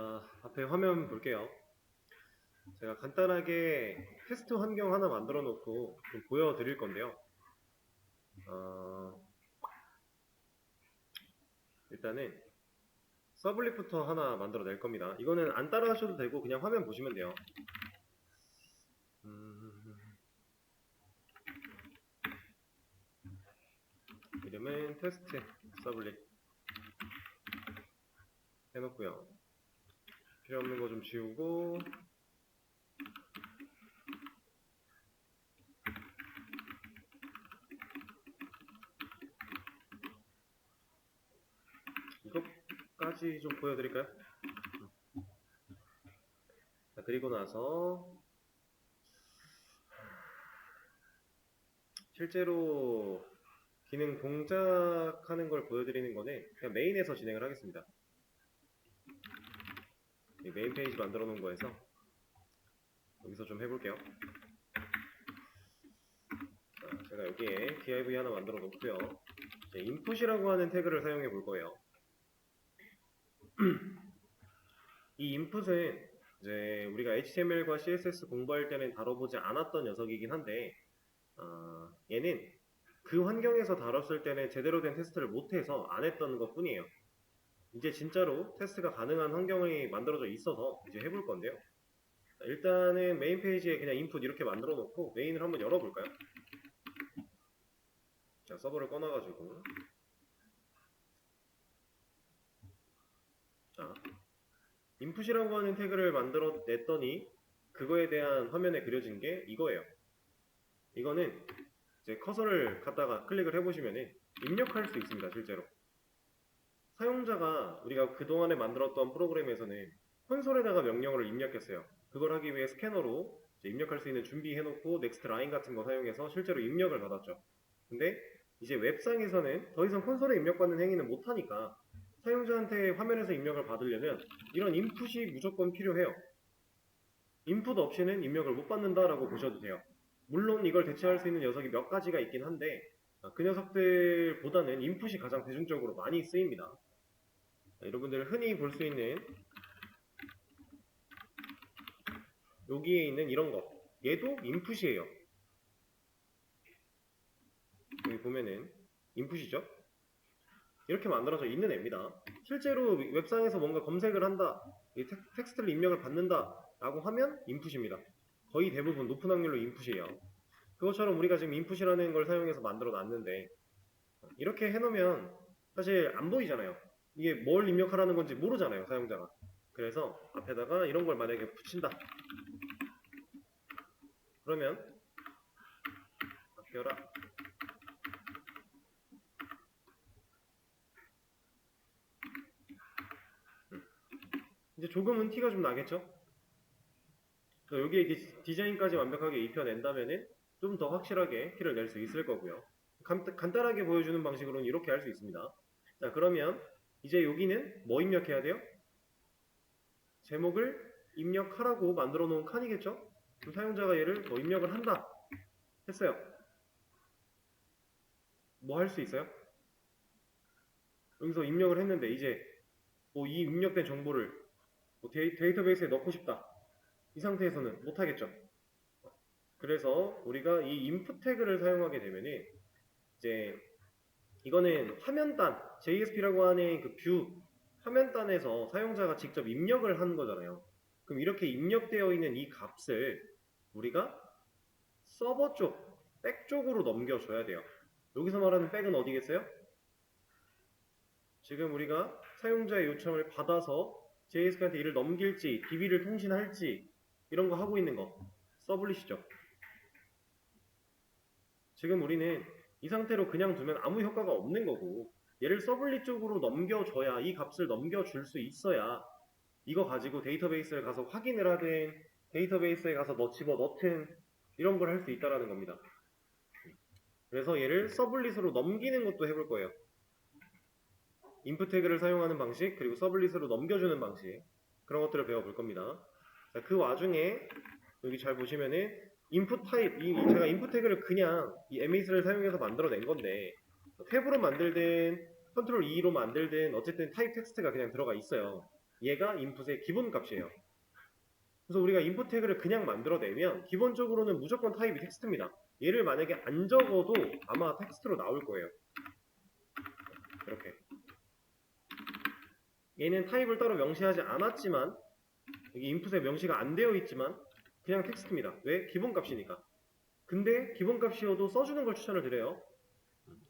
자, 앞에 화면 볼게요. 제가 간단하게 테스트 환경 하나 만들어 놓고 좀 보여드릴 건데요. 일단은 서블릿부터 하나 만들어 낼 겁니다. 이거는 안 따라 하셔도 되고 그냥 화면 보시면 돼요. 이름은 테스트 서블릿 해놓고요. 필요 없는 거 좀 지우고, 이것까지 좀 보여드릴까요? 자, 그리고 나서 실제로 기능 동작하는 걸 보여드리는 거는 그냥 메인에서 진행을 하겠습니다. 메인 페이지 만들어 놓은 거에서 여기서 좀 해볼게요. 자, 제가 여기에 div 하나 만들어 놓고요. input이라고 하는 태그를 사용해 볼 거예요. 이 input은 이제 우리가 HTML과 CSS 공부할 때는 다뤄보지 않았던 녀석이긴 한데, 얘는 그 환경에서 다뤘을 때는 제대로 된 테스트를 못해서 안 했던 것 뿐이에요. 이제 진짜로 테스트가 가능한 환경이 만들어져 있어서 이제 해볼 건데요. 일단은 메인 페이지에 그냥 input 이렇게 만들어 놓고 메인을 한번 열어볼까요? 자, 서버를 꺼놔가지고, 자, input이라고 하는 태그를 만들어 냈더니 그거에 대한 화면에 그려진 게 이거예요. 이거는 이제 커서를 갖다가 클릭을 해보시면은 입력할 수 있습니다. 실제로 사용자가 우리가 그동안에 만들었던 프로그램에서는 콘솔에다가 명령어를 입력했어요. 그걸 하기 위해 스캐너로 입력할 수 있는 준비해놓고 넥스트 라인 같은 거 사용해서 실제로 입력을 받았죠. 근데 이제 웹상에서는 더 이상 콘솔에 입력받는 행위는 못하니까 사용자한테 화면에서 입력을 받으려면 이런 인풋이 무조건 필요해요. 인풋 없이는 입력을 못 받는다라고 보셔도 돼요. 물론 이걸 대체할 수 있는 녀석이 몇 가지가 있긴 한데 그 녀석들보다는 인풋이 가장 대중적으로 많이 쓰입니다. 여러분들 흔히 볼 수 있는 여기에 있는 이런 거, 얘도 인풋이에요. 여기 보면은 인풋이죠. 이렇게 만들어져 있는 애입니다. 실제로 웹상에서 뭔가 검색을 한다, 이 텍스트를 입력을 받는다 라고 하면 인풋입니다. 거의 대부분 높은 확률로 인풋이에요. 그것처럼 우리가 지금 인풋이라는 걸 사용해서 만들어 놨는데 이렇게 해놓으면 사실 안 보이잖아요. 이게 뭘 입력하라는 건지 모르잖아요, 사용자가. 그래서 앞에다가 이런 걸 만약에 붙인다. 그러면 바뀌어라. 이제 조금은 티가 좀 나겠죠? 여기에 디자인까지 완벽하게 입혀낸다면은 좀 더 확실하게 티를 낼 수 있을 거고요. 간단하게 보여주는 방식으로는 이렇게 할 수 있습니다. 자, 그러면 이제 여기는 뭐 입력해야 돼요? 제목을 입력하라고 만들어 놓은 칸이겠죠? 그럼 사용자가 얘를 뭐 입력을 한다 했어요. 뭐 할 수 있어요? 여기서 입력을 했는데 이제 뭐 이 입력된 정보를 뭐 데이터베이스에 넣고 싶다. 이 상태에서는 못하겠죠. 그래서 우리가 이 input 태그를 사용하게 되면은 이제 이거는 화면단, JSP라고 하는 그 뷰 화면단에서 사용자가 직접 입력을 하는 거잖아요. 그럼 이렇게 입력되어 있는 이 값을 우리가 서버 쪽, 백 쪽으로 넘겨줘야 돼요. 여기서 말하는 백은 어디겠어요? 지금 우리가 사용자의 요청을 받아서 JSP한테 이를 넘길지, DB를 통신할지 이런 거 하고 있는 거, 서블릿이죠. 지금 우리는 이 상태로 그냥 두면 아무 효과가 없는 거고 얘를 서블릿 쪽으로 넘겨줘야 이 값을 넘겨줄 수 있어야 이거 가지고 데이터베이스를 가서 확인을 하든 데이터베이스에 가서 집어넣든 이런 걸 할 수 있다는 겁니다. 그래서 얘를 서블릿으로 넘기는 것도 해볼 거예요. 인풋 태그를 사용하는 방식 그리고 서블릿으로 넘겨주는 방식 그런 것들을 배워볼 겁니다. 자, 그 와중에 여기 잘 보시면은 인풋 타입, 제가 인풋 태그를 그냥 이 에미스를 사용해서 만들어낸 건데 탭으로 만들든 컨트롤 E로 만들든 어쨌든 타입 텍스트가 그냥 들어가 있어요. 얘가 인풋의 기본 값이에요. 그래서 우리가 인풋 태그를 그냥 만들어내면 기본적으로는 무조건 타입이 텍스트입니다. 얘를 만약에 안 적어도 아마 텍스트로 나올 거예요. 이렇게. 얘는 타입을 따로 명시하지 않았지만 여기 인풋에 명시가 안 되어 있지만 그냥 텍스트입니다. 왜? 기본값이니까. 근데 기본값이어도 써주는 걸 추천을 드려요.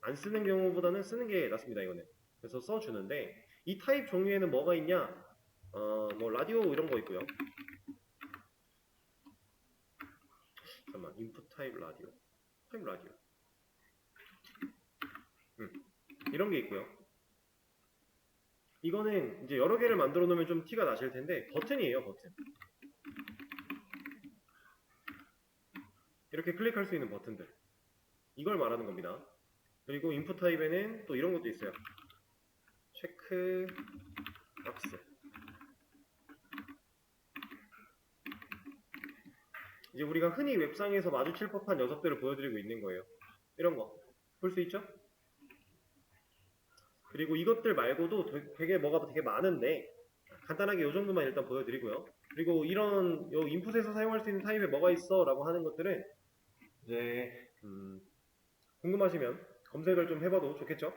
안 쓰는 경우보다는 쓰는 게 낫습니다. 이거는. 그래서 써주는데 이 타입 종류에는 뭐가 있냐? 뭐 라디오 이런 거 있고요. 잠깐만, 인풋 타입 라디오. 타입 라디오. 이런 게 있고요. 이거는 이제 여러 개를 만들어 놓으면 좀 티가 나실 텐데 버튼이에요, 버튼. 이렇게 클릭할 수 있는 버튼들. 이걸 말하는 겁니다. 그리고 인풋 타입에는 또 이런 것도 있어요. 체크 박스. 이제 우리가 흔히 웹상에서 마주칠 법한 녀석들을 보여드리고 있는 거예요. 이런 거. 볼 수 있죠? 그리고 이것들 말고도 되게 뭐가 되게 많은데 간단하게 이 정도만 일단 보여드리고요. 그리고 이런 요 인풋에서 사용할 수 있는 타입에 뭐가 있어 라고 하는 것들은 이제 궁금하시면 검색을 좀 해봐도 좋겠죠?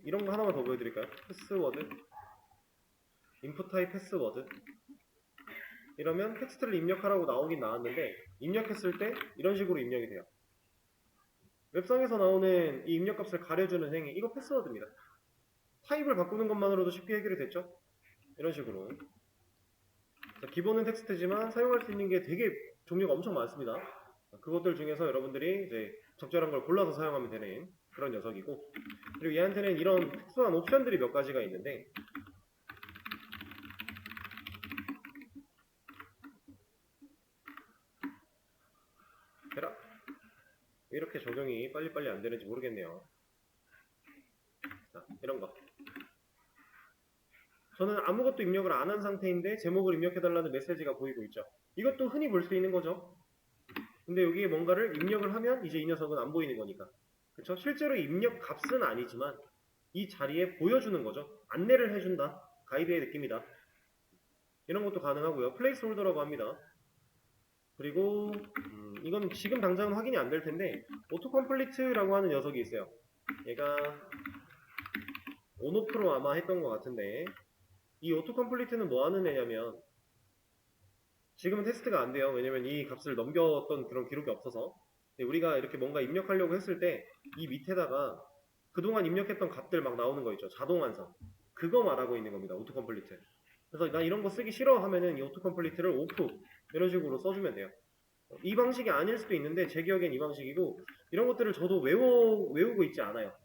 이런 거 하나만 더 보여드릴까요? 패스워드, 인풋 타입 패스워드. 이러면 텍스트를 입력하라고 나오긴 나왔는데 입력했을 때 이런 식으로 입력이 돼요. 웹상에서 나오는 이 입력값을 가려주는 행위, 이거 패스워드입니다. 타입을 바꾸는 것만으로도 쉽게 해결이 됐죠? 이런 식으로. 자, 기본은 텍스트지만 사용할 수 있는 게 되게 종류가 엄청 많습니다. 그것들 중에서 여러분들이 이제 적절한 걸 골라서 사용하면 되는 그런 녀석이고, 그리고 얘한테는 이런 특수한 옵션들이 몇 가지가 있는데 대략 왜 이렇게 적용이 빨리빨리 안 되는지 모르겠네요. 자, 이런 거. 저는 아무것도 입력을 안 한 상태인데 제목을 입력해달라는 메시지가 보이고 있죠. 이것도 흔히 볼 수 있는 거죠. 근데 여기에 뭔가를 입력을 하면 이제 이 녀석은 안 보이는 거니까. 그쵸? 실제로 입력 값은 아니지만 이 자리에 보여주는 거죠. 안내를 해준다. 가이드의 느낌이다. 이런 것도 가능하고요. 플레이스홀더라고 합니다. 그리고 이건 지금 당장은 확인이 안 될 텐데 오토 컴플리트라고 하는 녀석이 있어요. 얘가 온오프로 아마 했던 것 같은데 이 오토 컴플리트는 뭐 하는 애냐면 지금은 테스트가 안 돼요. 왜냐면 이 값을 넘겼던 그런 기록이 없어서. 우리가 이렇게 뭔가 입력하려고 했을 때 이 밑에다가 그동안 입력했던 값들 막 나오는 거 있죠. 자동 완성. 그거 말하고 있는 겁니다. 오토 컴플리트. 그래서 나 이런 거 쓰기 싫어 하면은 이 오토 컴플리트를 오프 이런 식으로 써주면 돼요. 이 방식이 아닐 수도 있는데 제 기억엔 이 방식이고 이런 것들을 저도 외우고 있지 않아요.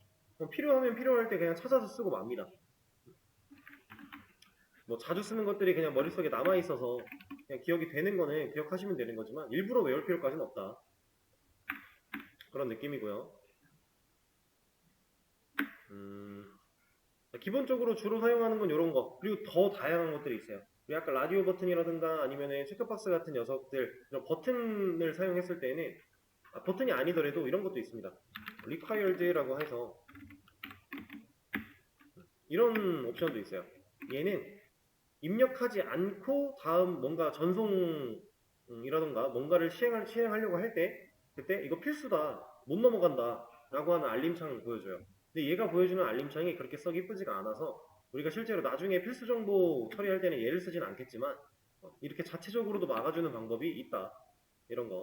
필요하면 필요할 때 그냥 찾아서 쓰고 맙니다. 뭐 자주 쓰는 것들이 그냥 머릿속에 남아있어서 그냥 기억이 되는 거는 기억하시면 되는 거지만 일부러 외울 필요까지는 없다. 그런 느낌이고요. 기본적으로 주로 사용하는 건 이런 거. 그리고 더 다양한 것들이 있어요. 우리 아까 라디오 버튼이라든가 아니면은 체크박스 같은 녀석들, 이런 버튼을 사용했을 때는 버튼이 아니더라도 이런 것도 있습니다. required라고 해서 이런 옵션도 있어요. 얘는 입력하지 않고 다음 뭔가 전송이라던가 뭔가를 시행하려고 할 때 그때 이거 필수다, 못 넘어간다 라고 하는 알림창을 보여줘요. 근데 얘가 보여주는 알림창이 그렇게 썩 이쁘지가 않아서 우리가 실제로 나중에 필수 정보 처리할 때는 얘를 쓰진 않겠지만 이렇게 자체적으로도 막아주는 방법이 있다. 이런 거.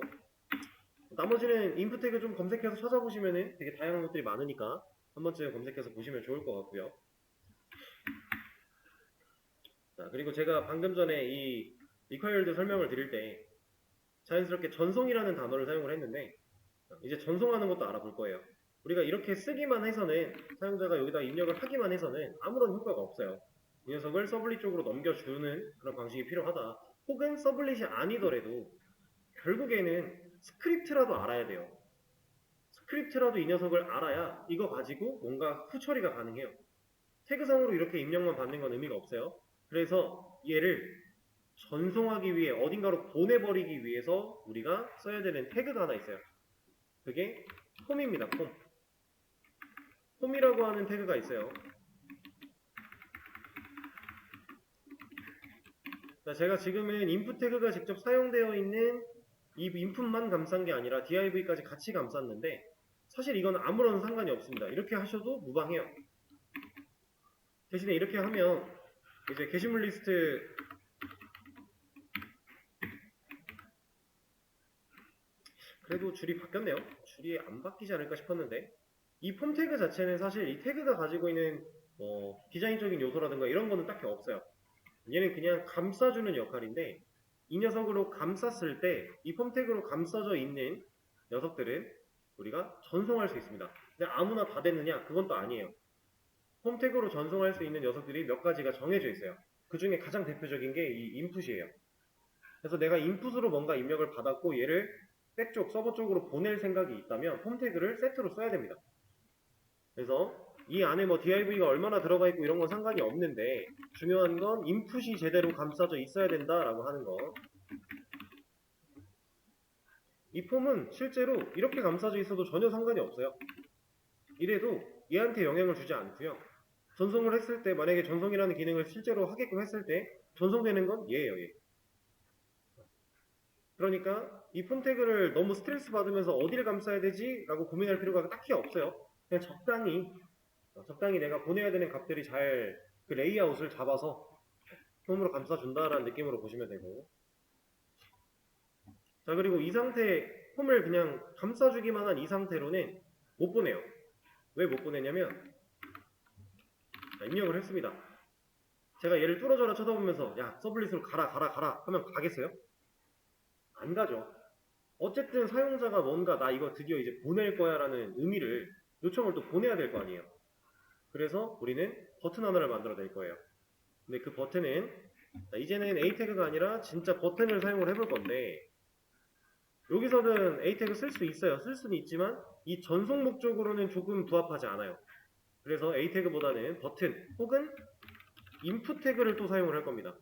나머지는 인풋 태그 좀 검색해서 찾아보시면은 되게 다양한 것들이 많으니까 한 번쯤 검색해서 보시면 좋을 것 같고요. 자, 그리고 제가 방금 전에 이 required 설명을 드릴 때 자연스럽게 전송이라는 단어를 사용을 했는데 이제 전송하는 것도 알아볼 거예요. 우리가 이렇게 쓰기만 해서는 사용자가 여기다 입력을 하기만 해서는 아무런 효과가 없어요. 이 녀석을 서블릿 쪽으로 넘겨주는 그런 방식이 필요하다. 혹은 서블릿이 아니더라도 결국에는 스크립트라도 알아야 돼요. 스크립트라도 이 녀석을 알아야 이거 가지고 뭔가 후처리가 가능해요. 태그상으로 이렇게 입력만 받는 건 의미가 없어요. 그래서 얘를 전송하기 위해 어딘가로 보내버리기 위해서 우리가 써야 되는 태그가 하나 있어요. 그게 폼입니다. 폼이라고 하는 태그가 있어요. 자, 제가 지금은 input 태그가 직접 사용되어 있는 이 input만 감싼 게 아니라 div까지 같이 감쌌는데 사실 이건 아무런 상관이 없습니다. 이렇게 하셔도 무방해요. 대신에 이렇게 하면 이제 게시물 리스트 그래도 줄이 바뀌었네요. 줄이 안 바뀌지 않을까 싶었는데 이 폼 태그 자체는 사실 이 태그가 가지고 있는 디자인적인 요소라든가 이런 거는 딱히 없어요. 얘는 그냥 감싸주는 역할인데 이 녀석으로 감쌌을 때 이 폼 태그로 감싸져 있는 녀석들은 우리가 전송할 수 있습니다. 근데 아무나 다 됐느냐? 그건 또 아니에요. 폼 태그로 전송할 수 있는 녀석들이 몇 가지가 정해져 있어요. 그 중에 가장 대표적인 게 이 인풋이에요. 그래서 내가 인풋으로 뭔가 입력을 받았고 얘를 백쪽 서버 쪽으로 보낼 생각이 있다면 폼 태그를 세트로 써야 됩니다. 그래서 이 안에 뭐 div가 얼마나 들어가 있고 이런 건 상관이 없는데 중요한 건 인풋이 제대로 감싸져 있어야 된다라고 하는 거. 이 폼은 실제로 이렇게 감싸져 있어도 전혀 상관이 없어요. 이래도 얘한테 영향을 주지 않고요. 전송을 했을 때 만약에 전송이라는 기능을 실제로 하게끔 했을 때 전송되는 건 얘예요. 얘. 그러니까 이 폼 태그를 너무 스트레스 받으면서 어디를 감싸야 되지? 라고 고민할 필요가 딱히 없어요. 그냥 적당히 내가 보내야 되는 값들이 잘 그 레이아웃을 잡아서 폼으로 감싸준다라는 느낌으로 보시면 되고. 자, 그리고 이 상태 폼을 그냥 감싸주기만 한 이 상태로는 못 보내요. 왜 못 보내냐면 자, 입력을 했습니다. 제가 얘를 뚫어져라 쳐다보면서 야 서블릿으로 가라 하면 가겠어요? 안 가죠. 어쨌든 사용자가 뭔가 나 이거 드디어 이제 보낼 거야 라는 의미를 요청을 또 보내야 될 거 아니에요. 그래서 우리는 버튼 하나를 만들어 낼 거예요. 근데 그 버튼은 이제는 A 태그가 아니라 진짜 버튼을 사용을 해볼 건데 여기서는 A 태그 쓸 수 있어요. 쓸 수는 있지만 이 전송 목적으로는 조금 부합하지 않아요. 그래서 A 태그보다는 버튼 혹은 인풋 태그를 또 사용을 할 겁니다.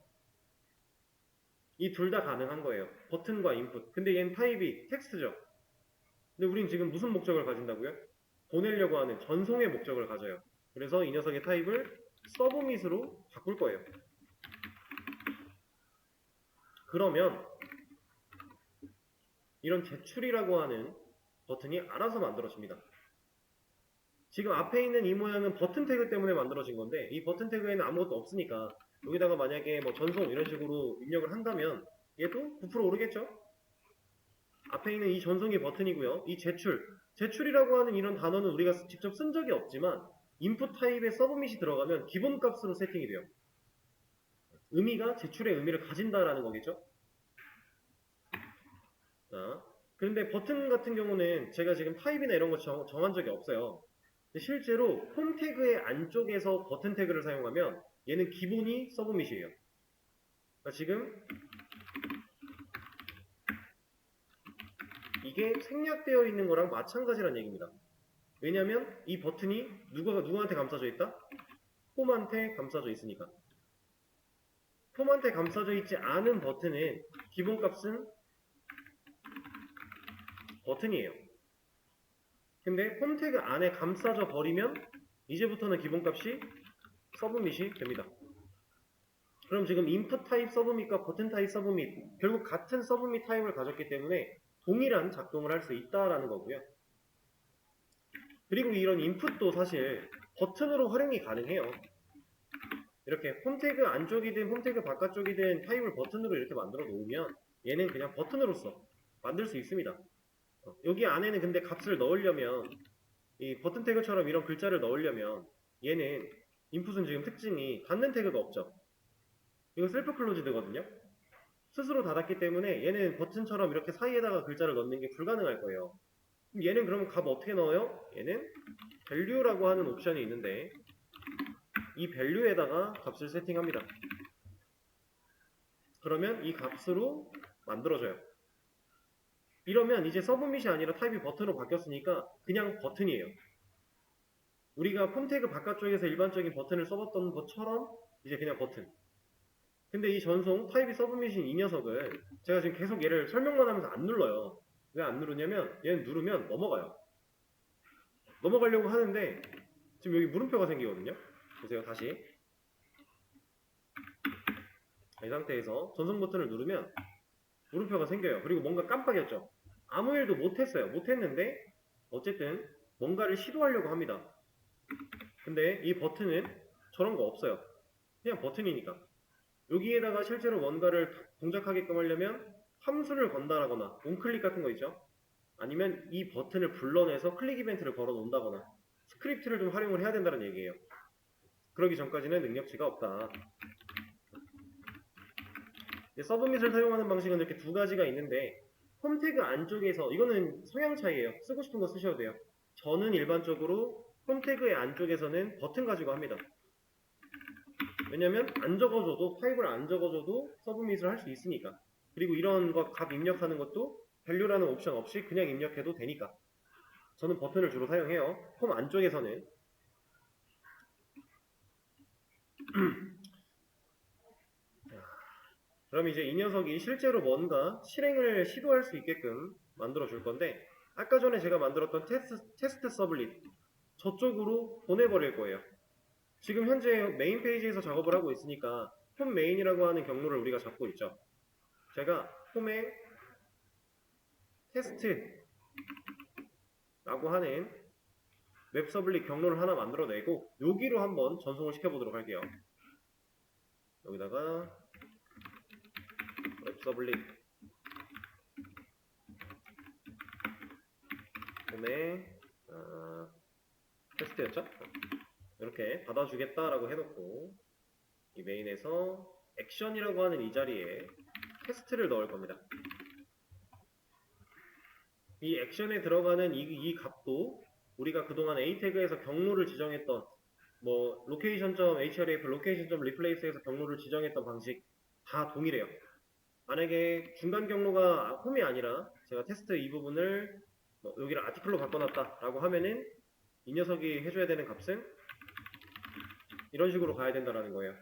이 둘 다 가능한 거예요. 버튼과 인풋. 근데 얘는 타입이 텍스트죠. 근데 우린 지금 무슨 목적을 가진다고요? 보내려고 하는 전송의 목적을 가져요. 그래서 이 녀석의 타입을 서브밋으로 바꿀 거예요. 그러면 이런 제출이라고 하는 버튼이 알아서 만들어집니다. 지금 앞에 있는 이 모양은 버튼 태그 때문에 만들어진 건데 이 버튼 태그에는 아무것도 없으니까 여기다가 만약에 뭐 전송 이런 식으로 입력을 한다면 얘도 9% 오르겠죠? 앞에 있는 이 전송이 버튼이고요. 이 제출이라고 하는 이런 단어는 우리가 직접 쓴 적이 없지만 인풋 타입에 서브밋이 들어가면 기본값으로 세팅이 돼요. 의미가 제출의 의미를 가진다라는 거겠죠? 자, 그런데 버튼 같은 경우는 제가 지금 타입이나 이런 거 정한 적이 없어요. 근데 실제로 홈 태그의 안쪽에서 버튼 태그를 사용하면 얘는 기본이 서브밋이에요. 그러니까 지금 이게 생략되어 있는 거랑 마찬가지란 얘기입니다. 왜냐하면 이 버튼이 누구한테 감싸져 있다? 폼한테 감싸져 있으니까. 폼한테 감싸져 있지 않은 버튼은 기본값은 버튼이에요. 근데 폼 태그 안에 감싸져 버리면 이제부터는 기본값이 서브밋이 됩니다. 그럼 지금 인풋 타입 서브밋과 버튼 타입 서브밋 결국 같은 서브밋 타입을 가졌기 때문에 동일한 작동을 할 수 있다라는 거고요. 그리고 이런 인풋도 사실 버튼으로 활용이 가능해요. 이렇게 홈 태그 안쪽이든 홈 태그 바깥쪽이든 타입을 버튼으로 이렇게 만들어 놓으면 얘는 그냥 버튼으로서 만들 수 있습니다. 여기 안에는 근데 값을 넣으려면 이 버튼 태그처럼 이런 글자를 넣으려면 얘는 인풋은 지금 특징이 닫는 태그가 없죠. 이거 셀프 클로즈드거든요. 스스로 닫았기 때문에 얘는 버튼처럼 이렇게 사이에다가 글자를 넣는 게 불가능할 거예요. 그럼 얘는 그러면 값 어떻게 넣어요? 얘는 value라고 하는 옵션이 있는데 이 value에다가 값을 세팅합니다. 그러면 이 값으로 만들어져요. 이러면 이제 서브밋이 아니라 타입이 버튼으로 바뀌었으니까 그냥 버튼이에요. 우리가 폼 태그 바깥쪽에서 일반적인 버튼을 써봤던 것처럼 이제 그냥 버튼. 근데 이 전송 타입이 서브밋인 이 녀석을 제가 지금 계속 얘를 설명만 하면서 안 눌러요. 왜 안 누르냐면 얘는 누르면 넘어가요. 넘어가려고 하는데 지금 여기 물음표가 생기거든요. 보세요 다시. 이 상태에서 전송 버튼을 누르면 물음표가 생겨요. 그리고 뭔가 깜빡였죠. 아무 일도 못했어요. 못했는데 어쨌든 뭔가를 시도하려고 합니다. 근데 이 버튼은 저런 거 없어요. 그냥 버튼이니까. 여기에다가 실제로 뭔가를 동작하게끔 하려면 함수를 건다라거나 온클릭 같은 거 있죠. 아니면 이 버튼을 불러내서 클릭 이벤트를 걸어 놓는다거나 스크립트를 좀 활용을 해야 된다는 얘기예요. 그러기 전까지는 능력치가 없다. 서브밋을 사용하는 방식은 이렇게 두 가지가 있는데 홈 태그 안쪽에서 이거는 성향 차이예요. 쓰고 싶은 거 쓰셔도 돼요. 저는 일반적으로 홈 태그의 안쪽에서는 버튼 가지고 합니다. 왜냐면 안 적어줘도 타입을 안 적어줘도 서브밋을 할 수 있으니까. 그리고 이런 거 값 입력하는 것도 밸류라는 옵션 없이 그냥 입력해도 되니까. 저는 버튼을 주로 사용해요. 홈 안쪽에서는. 그럼 이제 이 녀석이 실제로 뭔가 실행을 시도할 수 있게끔 만들어 줄 건데 아까 전에 제가 만들었던 테스트 서블릿 저쪽으로 보내버릴 거예요. 지금 현재 메인 페이지에서 작업을 하고 있으니까 홈 메인이라고 하는 경로를 우리가 잡고 있죠. 제가 홈에 테스트라고 하는 웹 서블릿 경로를 하나 만들어내고 여기로 한번 전송을 시켜보도록 할게요. 여기다가 웹 서블릿 홈에 테스트였죠? 이렇게 받아주겠다라고 해놓고 이 메인에서 액션이라고 하는 이 자리에 테스트를 넣을 겁니다. 이 액션에 들어가는 이 값도 우리가 그동안 A 태그에서 경로를 지정했던 뭐 location.href, location.replace에서 경로를 지정했던 방식 다 동일해요. 만약에 중간 경로가 홈이 아니라 제가 테스트 이 부분을 뭐 여기를 아티클로 바꿔놨다 라고 하면은 이 녀석이 해줘야 되는 값은 이런 식으로 가야 된다라는 거예요.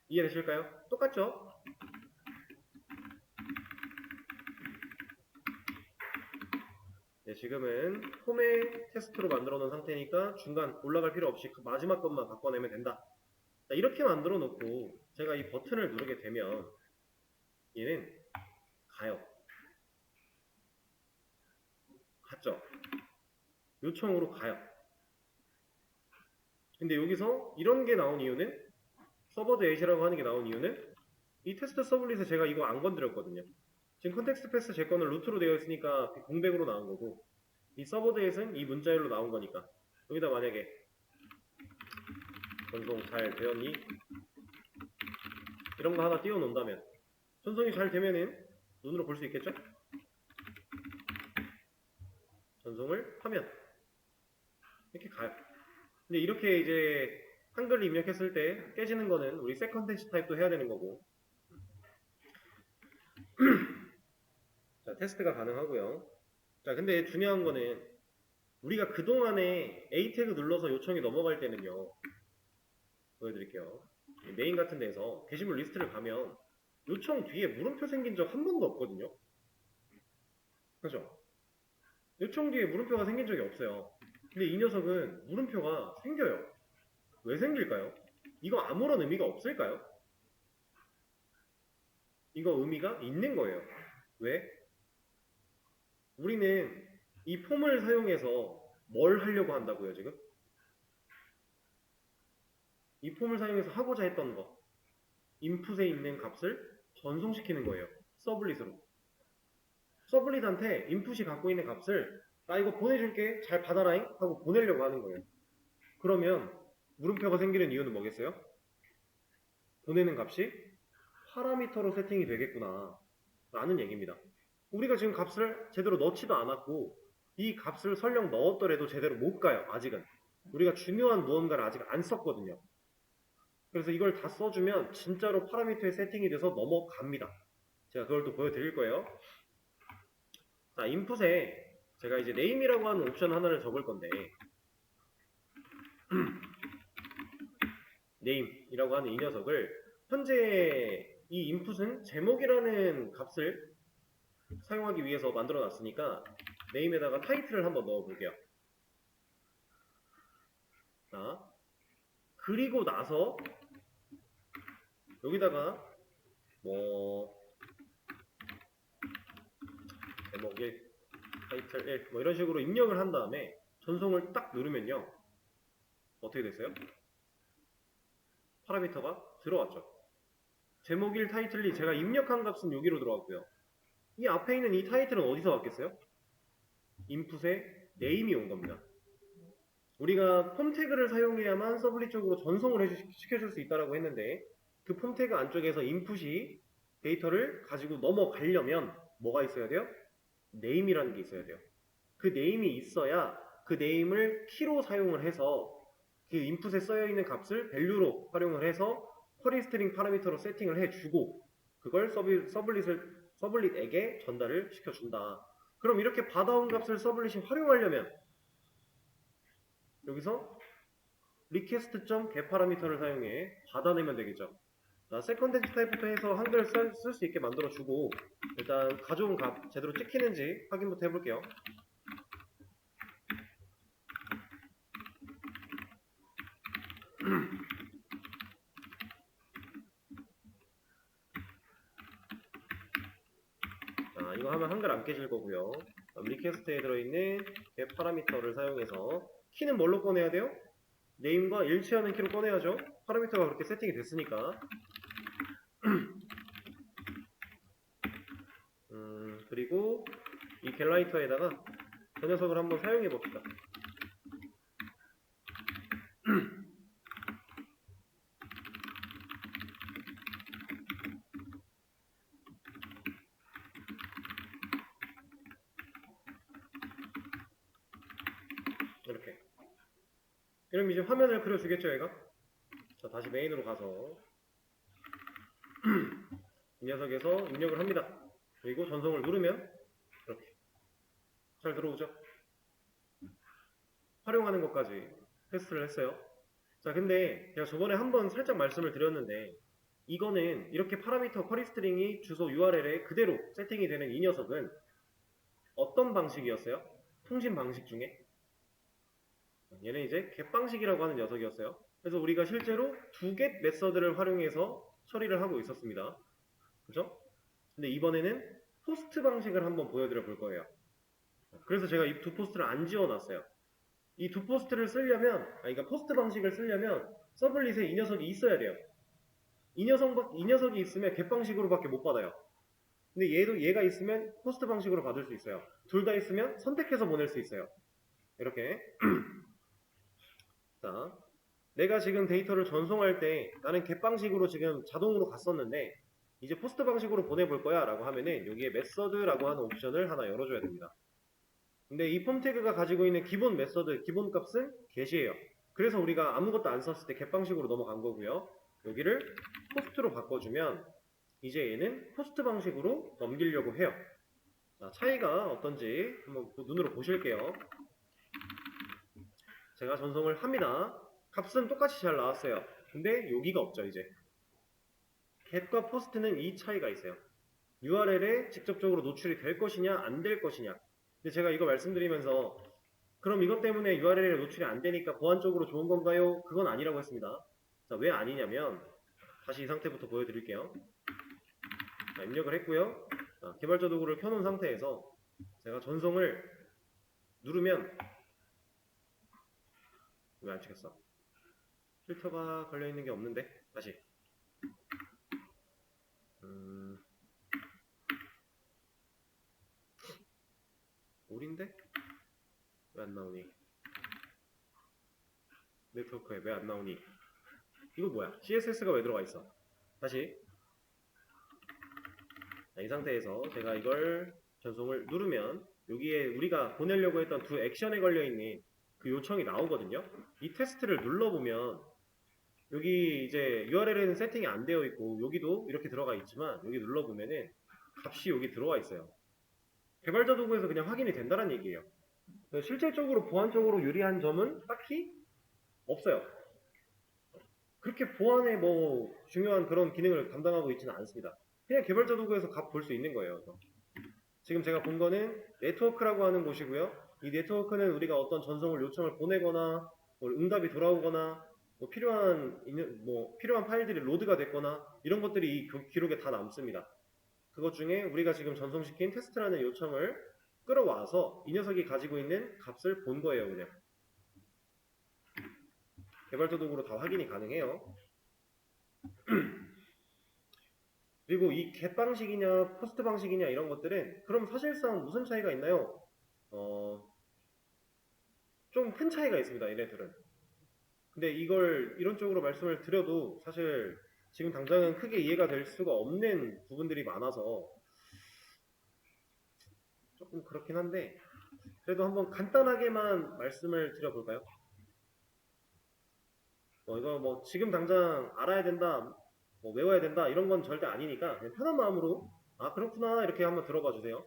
이해되실까요? 똑같죠? 네, 지금은 홈의 테스트로 만들어 놓은 상태니까 중간 올라갈 필요 없이 그 마지막 것만 바꿔내면 된다. 자, 이렇게 만들어 놓고 제가 이 버튼을 누르게 되면 얘는 가요. 갔죠? 요청으로 가요. 근데 여기서 이런 게 나온 이유는 서버드 엣이라고 하는 게 나온 이유는 이 테스트 서블릿에 제가 이거 안 건드렸거든요. 지금 컨텍스트 패스 제 거는 루트로 되어 있으니까 공백으로 나온 거고 이 서버드 엣은 이 문자열로 나온 거니까 여기다 만약에 전송 잘 되었니? 이런 거 하나 띄워 놓는다면 전송이 잘 되면은 눈으로 볼 수 있겠죠? 전송을 하면 이렇게 가요. 근데 이렇게 이제 한글을 입력했을 때 깨지는 거는 우리 세컨텐시 타입도 해야 되는 거고 자, 테스트가 가능하고요. 자, 근데 중요한 거는 우리가 그동안에 A 태그 눌러서 요청이 넘어갈 때는요. 보여드릴게요. 메인 같은 데서 게시물 리스트를 가면 요청 뒤에 물음표 생긴 적 한 번도 없거든요. 그죠? 요청 뒤에 물음표가 생긴 적이 없어요. 근데 이 녀석은 물음표가 생겨요. 왜 생길까요? 이거 아무런 의미가 없을까요? 이거 의미가 있는 거예요. 왜? 우리는 이 폼을 사용해서 뭘 하려고 한다고요, 지금? 이 폼을 사용해서 하고자 했던 거. 인풋에 있는 값을 전송시키는 거예요. 서블릿으로. 서블릿한테 인풋이 갖고 있는 값을 나 이거 보내줄게 잘 받아라잉 하고 보내려고 하는 거예요. 그러면 물음표가 생기는 이유는 뭐겠어요? 보내는 값이 파라미터로 세팅이 되겠구나 라는 얘기입니다. 우리가 지금 값을 제대로 넣지도 않았고 이 값을 설령 넣었더라도 제대로 못 가요. 아직은. 우리가 중요한 무언가를 아직 안 썼거든요. 그래서 이걸 다 써주면 진짜로 파라미터에 세팅이 돼서 넘어갑니다. 제가 그걸 또 보여드릴 거예요. 자, 인풋에 제가 이제 name이라고 하는 옵션 하나를 적을 건데 name이라고 하는 이 녀석을 현재 이 인풋은 제목이라는 값을 사용하기 위해서 만들어 놨으니까 name에다가 타이틀을 한번 넣어 볼게요. 자, 그리고 나서 여기다가 뭐 제목 1, 타이틀 1, 뭐 이런 식으로 입력을 한 다음에 전송을 딱 누르면요. 어떻게 됐어요? 파라미터가 들어왔죠. 제목 1 타이틀이 제가 입력한 값은 여기로 들어왔고요. 이 앞에 있는 이 타이틀은 어디서 왔겠어요? 인풋에 네임이 온 겁니다. 우리가 폼 태그를 사용해야만 서블릿 쪽으로 전송을 시켜줄 수 있다고 했는데 그 폼 태그 안쪽에서 인풋이 데이터를 가지고 넘어가려면 뭐가 있어야 돼요? 네임이라는 게 있어야 돼요. 그 네임이 있어야 그 네임을 키로 사용을 해서 그 인풋에 써있는 값을 밸류로 활용을 해서 쿼리 스트링 파라미터로 세팅을 해주고 그걸 서블릿에게 전달을 시켜준다. 그럼 이렇게 받아온 값을 서블릿이 활용하려면 여기서 request.get 파라미터를 사용해 받아내면 되겠죠. 자, 세컨덴지 타입부터 해서 한글 쓸 수 있게 만들어주고 일단 가져온 값 제대로 찍히는지 확인부터 해볼게요. 자, 이거 하면 한글 안 깨질 거고요. 리퀘스트에 들어있는 get 파라미터를 사용해서 키는 뭘로 꺼내야 돼요? 네임과 일치하는 키로 꺼내야죠. 파라미터가 그렇게 세팅이 됐으니까. 그리고 이 겟라이터에다가 그 녀석을 한번 사용해 봅시다. 이렇게. 그럼 이제 화면을 그려주겠죠, 얘가? 자, 다시 메인으로 가서 이 녀석에서 입력을 합니다. 그리고 전송을 누르면 이렇게 잘 들어오죠? 활용하는 것까지 테스트를 했어요. 자, 근데 제가 저번에 한번 살짝 말씀을 드렸는데 이거는 이렇게 파라미터 쿼리 스트링이 주소 URL에 그대로 세팅이 되는 이 녀석은 어떤 방식이었어요? 통신 방식 중에 얘는 이제 get 방식이라고 하는 녀석이었어요. 그래서 우리가 실제로 두 get 메서드를 활용해서 처리를 하고 있었습니다. 그죠? 근데 이번에는 포스트 방식을 한번 보여드려 볼 거예요. 그래서 제가 이 두 포스트를 안 지워놨어요. 이 두 포스트를 쓰려면, 그러니까 포스트 방식을 쓰려면 서블릿에 이 녀석이 있어야 돼요. 이 녀석이 있으면 get 방식으로밖에 못 받아요. 근데 얘가 있으면 포스트 방식으로 받을 수 있어요. 둘 다 있으면 선택해서 보낼 수 있어요. 이렇게. 자, 내가 지금 데이터를 전송할 때 나는 get 방식으로 지금 자동으로 갔었는데 이제 포스트 방식으로 보내볼 거야 라고 하면은 여기에 메서드라고 하는 옵션을 하나 열어줘야 됩니다. 근데 이 폼 태그가 가지고 있는 기본 메서드, 기본 값은 get이에요. 그래서 우리가 아무것도 안 썼을 때 get 방식으로 넘어간 거고요. 여기를 포스트로 바꿔주면 이제 얘는 포스트 방식으로 넘기려고 해요. 자, 차이가 어떤지 한번 눈으로 보실게요. 제가 전송을 합니다. 값은 똑같이 잘 나왔어요. 근데 여기가 없죠, 이제. get과 post는 이 차이가 있어요. URL에 직접적으로 노출이 될 것이냐, 안 될 것이냐. 근데 제가 이거 말씀드리면서 그럼 이것 때문에 URL에 노출이 안 되니까 보안적으로 좋은 건가요? 그건 아니라고 했습니다. 자, 왜 아니냐면 다시 이 상태부터 보여드릴게요. 자, 입력을 했고요. 자, 개발자 도구를 켜놓은 상태에서 제가 전송을 누르면 왜 안 찍혔어? 필터가 걸려있는 게 없는데 다시 오린데? 왜 안 나오니? 네트워크에 왜 안 나오니? 이거 뭐야? CSS가 왜 들어가 있어? 다시 자, 이 상태에서 제가 이걸 전송을 누르면 여기에 우리가 보내려고 했던 두 액션에 걸려있는 그 요청이 나오거든요. 이 테스트를 눌러보면 여기 이제 URL에는 세팅이 안 되어 있고 여기도 이렇게 들어가 있지만 여기 눌러보면은 값이 여기 들어와 있어요. 개발자 도구에서 그냥 확인이 된다는 얘기예요. 실질적으로 보안적으로 유리한 점은 딱히 없어요. 그렇게 보안에 뭐 중요한 그런 기능을 담당하고 있지는 않습니다. 그냥 개발자 도구에서 값 볼 수 있는 거예요. 지금 제가 본 거는 네트워크라고 하는 곳이고요. 이 네트워크는 우리가 어떤 전송을 요청을 보내거나 응답이 돌아오거나 필요한 파일들이 로드가 됐거나 이런 것들이 이 기록에 다 남습니다. 그것 중에 우리가 지금 전송시킨 테스트라는 요청을 끌어와서 이 녀석이 가지고 있는 값을 본 거예요, 그냥. 개발자 도구로 다 확인이 가능해요. 그리고 이 get 방식이냐 포스트 방식이냐 이런 것들은 그럼 사실상 무슨 차이가 있나요? 좀 큰 차이가 있습니다, 얘네들은. 근데 이걸 이런 쪽으로 말씀을 드려도 사실 지금 당장은 크게 이해가 될 수가 없는 부분들이 많아서 조금 그렇긴 한데 그래도 한번 간단하게만 말씀을 드려볼까요? 이거 지금 당장 알아야 된다, 외워야 된다 이런 건 절대 아니니까 그냥 편한 마음으로 아 그렇구나 이렇게 한번 들어봐 주세요.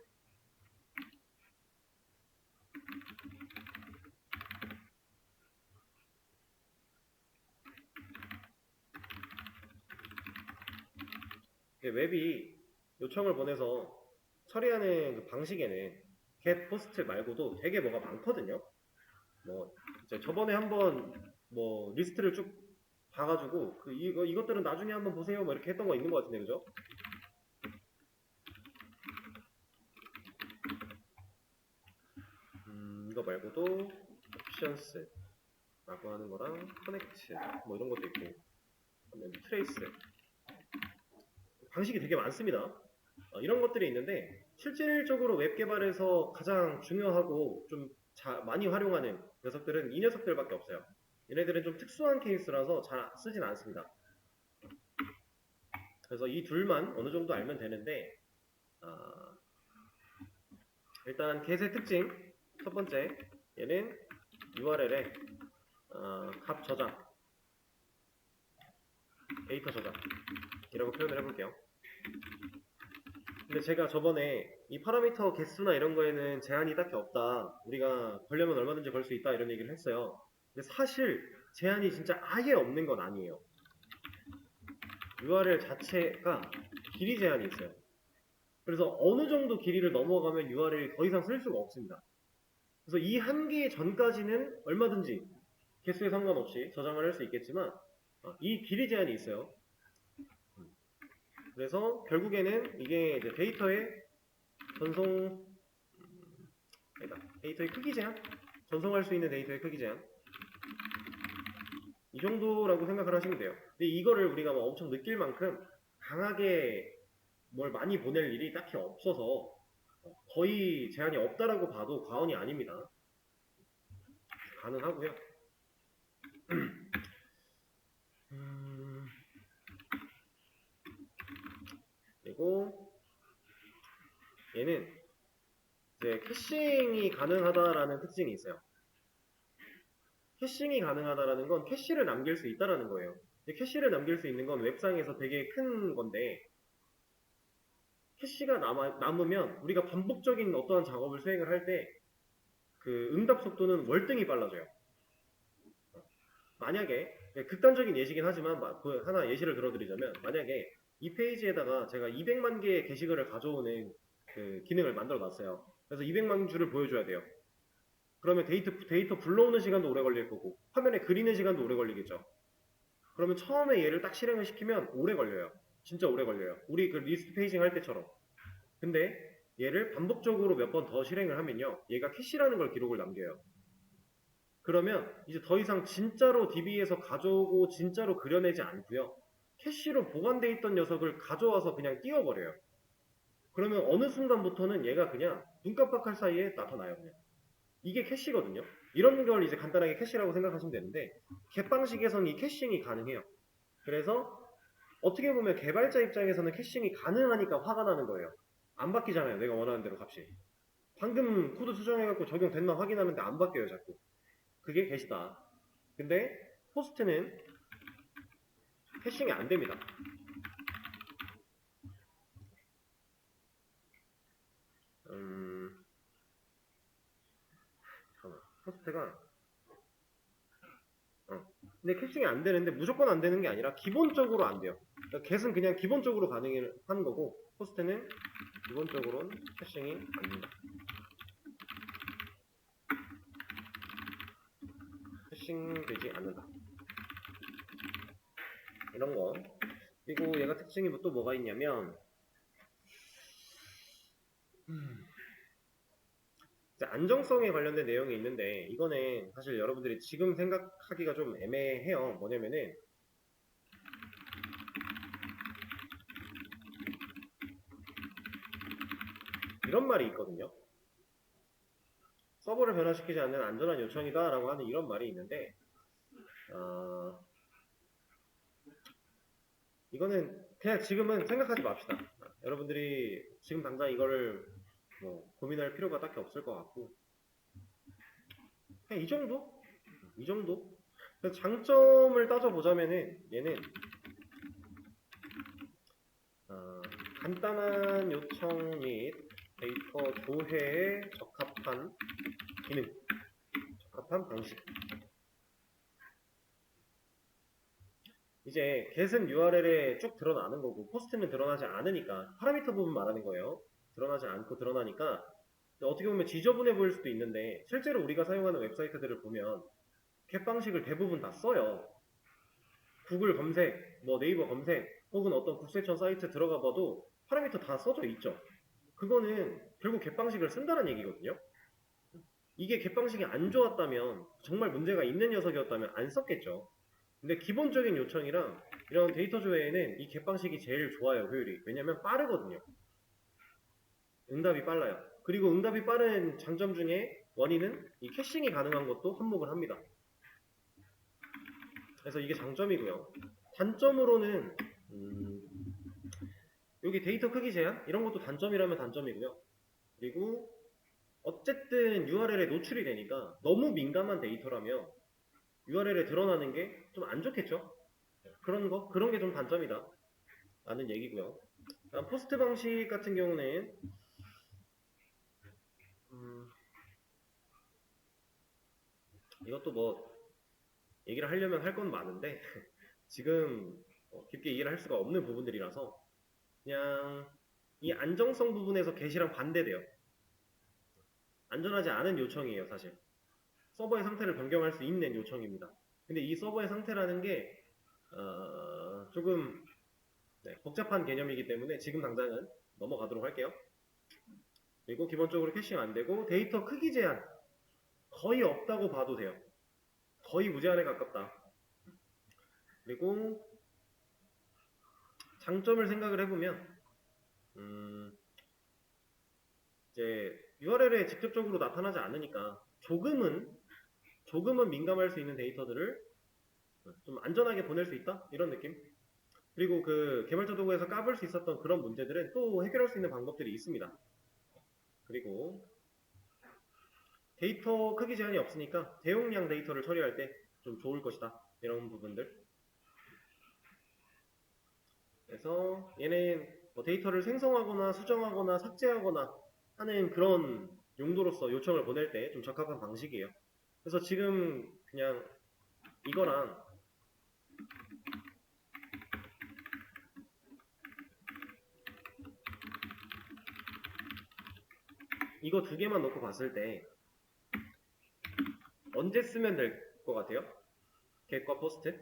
웹이 요청을 보내서 처리하는 그 방식에는 get, post 말고도 되게 뭐가 많거든요. 이제 저번에 한번 리스트를 쭉 봐가지고 이것들은 나중에 한번 보세요 이렇게 했던 거 있는 것 같은데 그죠? 이거 말고도 options 라고 하는 거랑 connect 이런 것도 있고 trace 방식이 되게 많습니다. 이런 것들이 있는데 실질적으로 웹 개발에서 가장 중요하고 좀 많이 활용하는 녀석들은 이 녀석들밖에 없어요. 얘네들은 좀 특수한 케이스라서 잘 쓰진 않습니다. 그래서 이 둘만 어느 정도 알면 되는데 일단 get의 특징 첫 번째 얘는 URL에 값 저장 데이터 저장이라고 표현을 해볼게요. 근데 제가 저번에 이 파라미터 개수나 이런 거에는 제한이 딱히 없다. 우리가 걸려면 얼마든지 걸 수 있다 이런 얘기를 했어요. 근데 사실 제한이 진짜 아예 없는 건 아니에요. URL 자체가 길이 제한이 있어요. 그래서 어느 정도 길이를 넘어가면 URL이 더 이상 쓸 수가 없습니다. 그래서 이 한계 전까지는 얼마든지 개수에 상관없이 저장을 할 수 있겠지만 이 길이 제한이 있어요. 그래서 결국에는 이게 이제 데이터의 데이터의 크기 제한? 전송할 수 있는 데이터의 크기 제한 이 정도라고 생각을 하시면 돼요. 근데 이거를 우리가 엄청 느낄 만큼 강하게 뭘 많이 보낼 일이 딱히 없어서 거의 제한이 없다라고 봐도 과언이 아닙니다. 가능하고요. 그리고 얘는 이제 캐싱이 가능하다라는 특징이 있어요. 캐싱이 가능하다라는 건 캐시를 남길 수 있다라는 거예요. 캐시를 남길 수 있는 건 웹상에서 되게 큰 건데 캐시가 남으면 우리가 반복적인 어떠한 작업을 수행을 할 때 그 응답 속도는 월등히 빨라져요. 만약에 극단적인 예시긴 하지만 하나 예시를 들어드리자면 만약에 이 페이지에다가 제가 200만 개의 게시글을 가져오는 그 기능을 만들어 놨어요. 그래서 200만 줄을 보여줘야 돼요. 그러면 데이터 불러오는 시간도 오래 걸릴 거고 화면에 그리는 시간도 오래 걸리겠죠. 그러면 처음에 얘를 딱 실행을 시키면 오래 걸려요. 진짜 오래 걸려요. 우리 그 리스트 페이징 할 때처럼. 근데 얘를 반복적으로 몇 번 더 실행을 하면요. 얘가 캐시라는 걸 기록을 남겨요. 그러면 이제 더 이상 진짜로 DB에서 가져오고 진짜로 그려내지 않고요. 캐시로 보관되어 있던 녀석을 가져와서 그냥 띄워버려요. 그러면 어느 순간부터는 얘가 그냥 눈 깜빡할 사이에 나타나요. 그냥. 이게 캐시거든요. 이런 걸 이제 간단하게 캐시라고 생각하시면 되는데 get 방식에서는 이 캐싱이 가능해요. 그래서 어떻게 보면 개발자 입장에서는 캐싱이 가능하니까 화가 나는 거예요. 안 바뀌잖아요. 내가 원하는 대로 값이. 방금 코드 수정해갖고 적용됐나 확인하는데 안 바뀌어요. 자꾸. 그게 get이다. 근데 포스트는 캐싱이 안 됩니다. 포스트가 근데 캐싱이 안 되는데 무조건 안 되는 게 아니라 기본적으로 안 돼요. 그러니까 get은 그냥 기본적으로 가능한 거고 포스트는 기본적으로는 캐싱이 안 된다. 캐싱되지 않는다. 이런 거. 그리고 얘가 특징이 또 뭐가 있냐면 이제 안정성에 관련된 내용이 있는데 이거는 사실 여러분들이 지금 생각하기가 좀 애매해요. 뭐냐면은 이런 말이 있거든요. 서버를 변화시키지 않는 안전한 요청이다 라고 하는 이런 말이 있는데 이거는 그냥 지금은 생각하지 맙시다. 여러분들이 지금 당장 이거를 뭐 고민할 필요가 딱히 없을 것 같고 그냥 이 정도? 이 정도? 그래서 장점을 따져보자면은 얘는 간단한 요청 및 데이터 조회에 적합한 기능, 적합한 방식. 이제 get은 URL에 쭉 드러나는 거고 포스트는 드러나지 않으니까 파라미터 부분 말하는 거예요. 드러나지 않고 드러나니까 어떻게 보면 지저분해 보일 수도 있는데 실제로 우리가 사용하는 웹사이트들을 보면 get 방식을 대부분 다 써요. 구글 검색, 뭐 네이버 검색 혹은 어떤 국세청 사이트 들어가 봐도 파라미터 다 써져 있죠. 그거는 결국 get 방식을 쓴다는 얘기거든요. 이게 get 방식이 안 좋았다면 정말 문제가 있는 녀석이었다면 안 썼겠죠. 근데 기본적인 요청이랑 이런 데이터 조회에는 이 get 방식이 제일 좋아요, 효율이. 왜냐면 빠르거든요. 응답이 빨라요. 그리고 응답이 빠른 장점 중에 원인은 이 캐싱이 가능한 것도 한몫을 합니다. 그래서 이게 장점이고요. 단점으로는 여기 데이터 크기 제한 이런 것도 단점이라면 단점이고요. 그리고 어쨌든 URL에 노출이 되니까 너무 민감한 데이터라면 URL에 드러나는 게 좀 안 좋겠죠? 그런 게 좀 단점이다. 라는 얘기고요. 포스트 방식 같은 경우는 이것도 뭐 얘기를 하려면 할 건 많은데 지금 깊게 이해를 할 수가 없는 부분들이라서 그냥 이 안정성 부분에서 게시랑 반대돼요. 안전하지 않은 요청이에요, 사실. 서버의 상태를 변경할 수 있는 요청입니다. 근데 이 서버의 상태라는 게 조금 복잡한 개념이기 때문에 지금 당장은 넘어가도록 할게요. 그리고 기본적으로 캐싱 안 되고 데이터 크기 제한 거의 없다고 봐도 돼요. 거의 무제한에 가깝다. 그리고 장점을 생각을 해보면 이제 URL에 직접적으로 나타나지 않으니까 조금은 민감할 수 있는 데이터들을 좀 안전하게 보낼 수 있다? 이런 느낌? 그리고 그 개발자 도구에서 까볼 수 있었던 그런 문제들은 또 해결할 수 있는 방법들이 있습니다. 그리고 데이터 크기 제한이 없으니까 대용량 데이터를 처리할 때 좀 좋을 것이다. 이런 부분들. 그래서 얘는 뭐 데이터를 생성하거나 수정하거나 삭제하거나 하는 그런 용도로서 요청을 보낼 때 좀 적합한 방식이에요. 그래서 지금 그냥 이거랑 이거 두 개만 놓고 봤을 때 언제 쓰면 될 것 같아요? get과 post?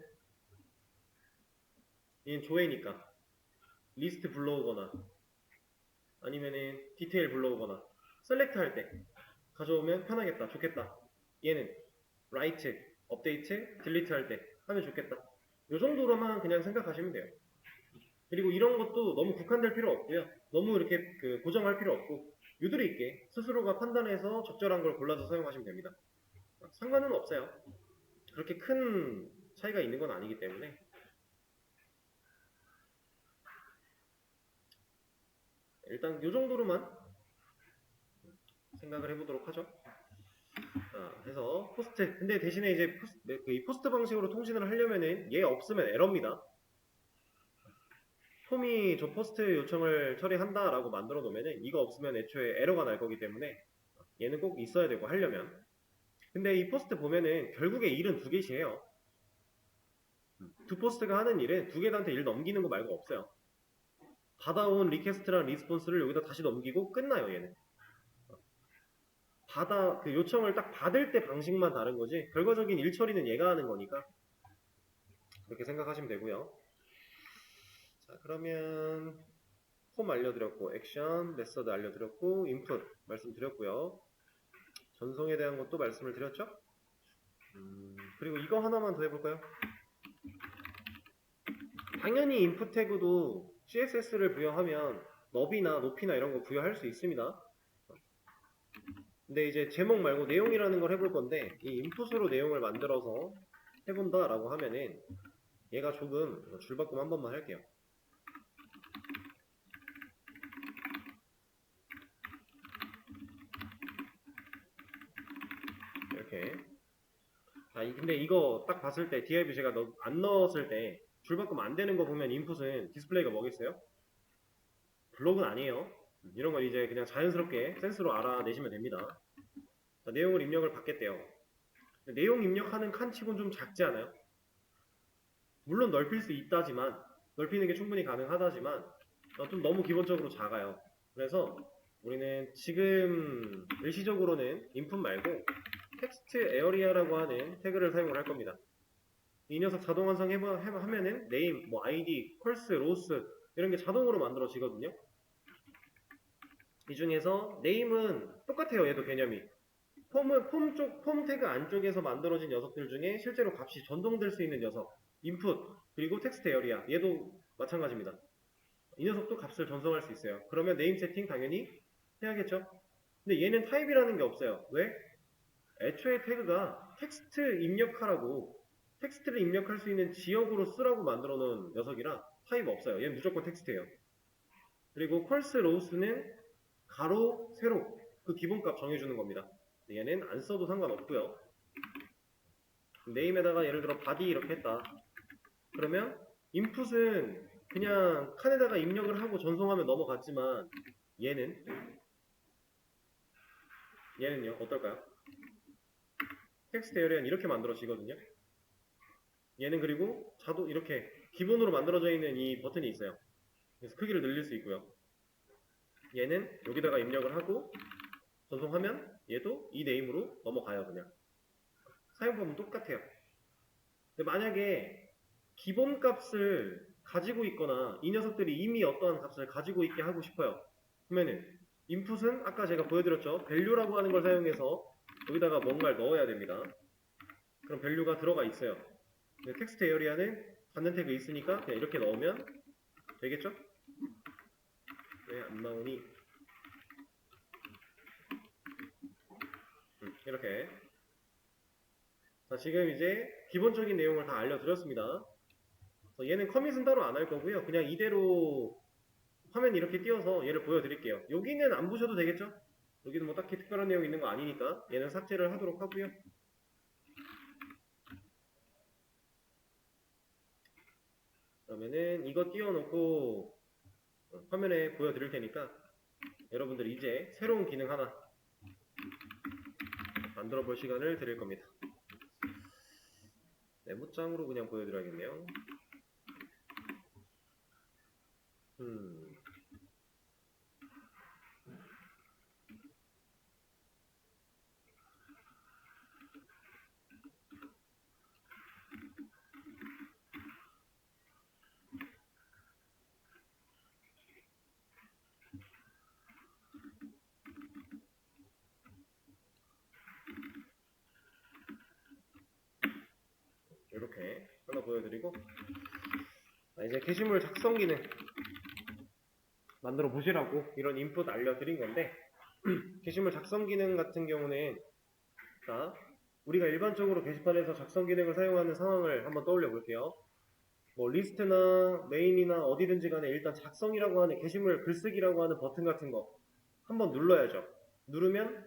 얘는 조회니까 리스트 불러오거나 아니면은 디테일 불러오거나 셀렉트 할 때 가져오면 편하겠다, 좋겠다. 얘는 write, 업데이트, 딜리트 할 때 하면 좋겠다. 이 정도로만 그냥 생각하시면 돼요. 그리고 이런 것도 너무 국한될 필요 없고요. 너무 이렇게 고정할 필요 없고 유도리 있게 스스로가 판단해서 적절한 걸 골라서 사용하시면 됩니다. 상관은 없어요. 그렇게 큰 차이가 있는 건 아니기 때문에 일단 이 정도로만 생각을 해보도록 하죠. 해서 포스트. 근데 대신에 이제 이 포스트 방식으로 통신을 하려면은 얘 없으면 에러입니다. 폼이 저 포스트 요청을 처리한다라고 만들어 놓으면은 이거 없으면 애초에 에러가 날 거기 때문에 얘는 꼭 있어야 되고 하려면. 근데 이 포스트 보면은 결국에 일은 두 개씩해요. 두 포스트가 하는 일은 두 개한테 일 넘기는 거 말고 없어요. 받아온 리퀘스트랑 리스폰스를 여기다 다시 넘기고 끝나요, 얘는. 그 요청을 딱 받을 때 방식만 다른 거지 결과적인 일 처리는 얘가 하는 거니까 그렇게 생각하시면 되고요. 자, 그러면 폼 알려드렸고, 액션, 메서드 알려드렸고, 인풋 말씀드렸고요. 전송에 대한 것도 말씀을 드렸죠? 그리고 이거 하나만 더 해볼까요? 당연히 인풋 태그도 CSS를 부여하면 너비나 높이나 이런 거 부여할 수 있습니다. 근데 이제 제목 말고 내용이라는 걸 해볼 건데, 이 인풋으로 내용을 만들어서 해본다라고 하면은 얘가 조금 줄바꿈 한 번만 할게요. 이렇게. 근데 이거 딱 봤을 때 div 제가 안 넣었을 때 줄바꿈 안 되는 거 보면 인풋은 디스플레이가 뭐겠어요? 블록은 아니에요. 이런 건 이제 그냥 자연스럽게 센스로 알아내시면 됩니다. 자, 내용을 입력을 받겠대요. 내용 입력하는 칸 치곤 좀 작지 않아요? 물론 넓힐 수 있다지만, 넓히는 게 충분히 가능하다지만 좀 너무 기본적으로 작아요. 그래서 우리는 지금 일시적으로는 인풋 말고 텍스트 에어리아라고 하는 태그를 사용을 할 겁니다. 이 녀석 자동 완성하면은 네임, 뭐 아이디, 컬스, 로스 이런 게 자동으로 만들어지거든요. 이 중에서 네임은 똑같아요. 얘도 개념이. 폼 태그 안쪽에서 만들어진 녀석들 중에 실제로 값이 전송될 수 있는 녀석, 인풋, 그리고 텍스트 에어리아. 얘도 마찬가지입니다. 이 녀석도 값을 전송할 수 있어요. 그러면 네임 세팅 당연히 해야겠죠. 근데 얘는 타입이라는 게 없어요. 왜? 애초에 태그가 텍스트 입력하라고 텍스트를 입력할 수 있는 지역으로 쓰라고 만들어 놓은 녀석이라 타입 없어요. 얘는 무조건 텍스트예요. 그리고 컬스 로우스는 가로, 세로 그 기본값 정해주는 겁니다. 얘는 안 써도 상관없고요. 네임에다가 예를 들어 바디 이렇게 했다. 그러면 인풋은 그냥 칸에다가 입력을 하고 전송하면 넘어갔지만 얘는요 어떨까요? 텍스트 에어리어는 이렇게 만들어지거든요. 얘는 그리고 이렇게 기본으로 만들어져 있는 이 버튼이 있어요. 그래서 크기를 늘릴 수 있고요. 얘는 여기다가 입력을 하고 전송하면 얘도 이 네임으로 넘어가요. 그냥 사용법은 똑같아요. 근데 만약에 기본값을 가지고 있거나 이 녀석들이 이미 어떠한 값을 가지고 있게 하고 싶어요. 그러면은 인풋은 아까 제가 보여드렸죠. value라고 하는 걸 사용해서 여기다가 뭔가를 넣어야 됩니다. 그럼 value가 들어가 있어요. 텍스트 에어리아는 받는 태그 있으니까 그냥 이렇게 넣으면 되겠죠? 왜 안 나오니? 이렇게. 자, 지금 이제 기본적인 내용을 다 알려드렸습니다. 얘는 커밋은 따로 안 할 거고요. 그냥 이대로 화면 이렇게 띄워서 얘를 보여드릴게요. 여기는 안 보셔도 되겠죠? 여기는 뭐 딱히 특별한 내용이 있는 거 아니니까 얘는 삭제를 하도록 하고요. 그러면은 이거 띄워놓고 화면에 보여드릴 테니까 여러분들 이제 새로운 기능 하나 만들어 볼 시간을 드릴 겁니다. 메모장으로 그냥 보여드려야겠네요. 이렇게 하나 보여드리고 이제 게시물 작성 기능 만들어 보시라고 이런 인풋 알려드린 건데 게시물 작성 기능 같은 경우는 자, 우리가 일반적으로 게시판에서 작성 기능을 사용하는 상황을 한번 떠올려 볼게요. 뭐 리스트나 메인이나 어디든지 간에 일단 작성이라고 하는 게시물 글쓰기라고 하는 버튼 같은 거 한번 눌러야죠. 누르면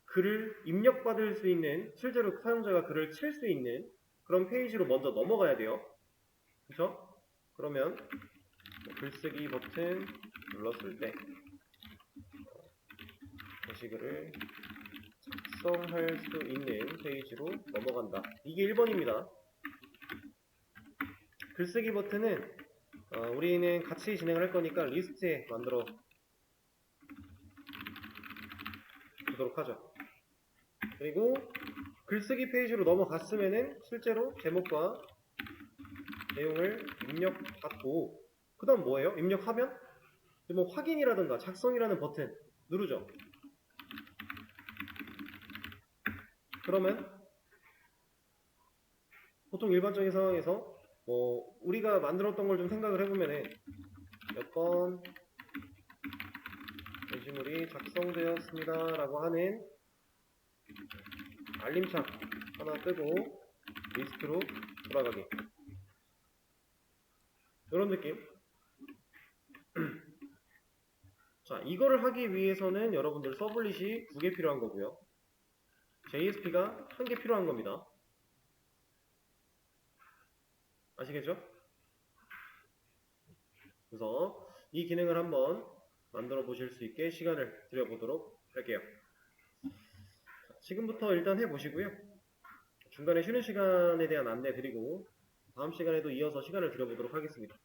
글을 입력받을 수 있는 실제로 사용자가 글을 칠 수 있는 그런 페이지로 먼저 넘어가야 돼요. 그쵸? 그러면 글쓰기 버튼 눌렀을 때 게시글을 작성할 수 있는 페이지로 넘어간다. 이게 1번입니다. 글쓰기 버튼은 우리는 같이 진행을 할 거니까 리스트에 만들어 보도록 하죠. 그리고 글쓰기 페이지로 넘어갔으면은 실제로 제목과 내용을 입력받고 그 다음 뭐예요? 입력하면 뭐 확인이라든가 작성이라는 버튼 누르죠. 그러면 보통 일반적인 상황에서 우리가 만들었던 걸 좀 생각을 해보면은 몇 번 게시물이 작성되었습니다 라고 하는 알림창 하나 뜨고 리스트로 돌아가기, 이런 느낌. 자, 이거를 하기 위해서는 여러분들 서블릿이 2개 필요한 거고요, JSP가 1개 필요한 겁니다. 아시겠죠? 그래서 이 기능을 한번 만들어 보실 수 있게 시간을 드려보도록 할게요. 자, 지금부터 일단 해보시고요. 중간에 쉬는 시간에 대한 안내 드리고 다음 시간에도 이어서 시간을 드려보도록 하겠습니다.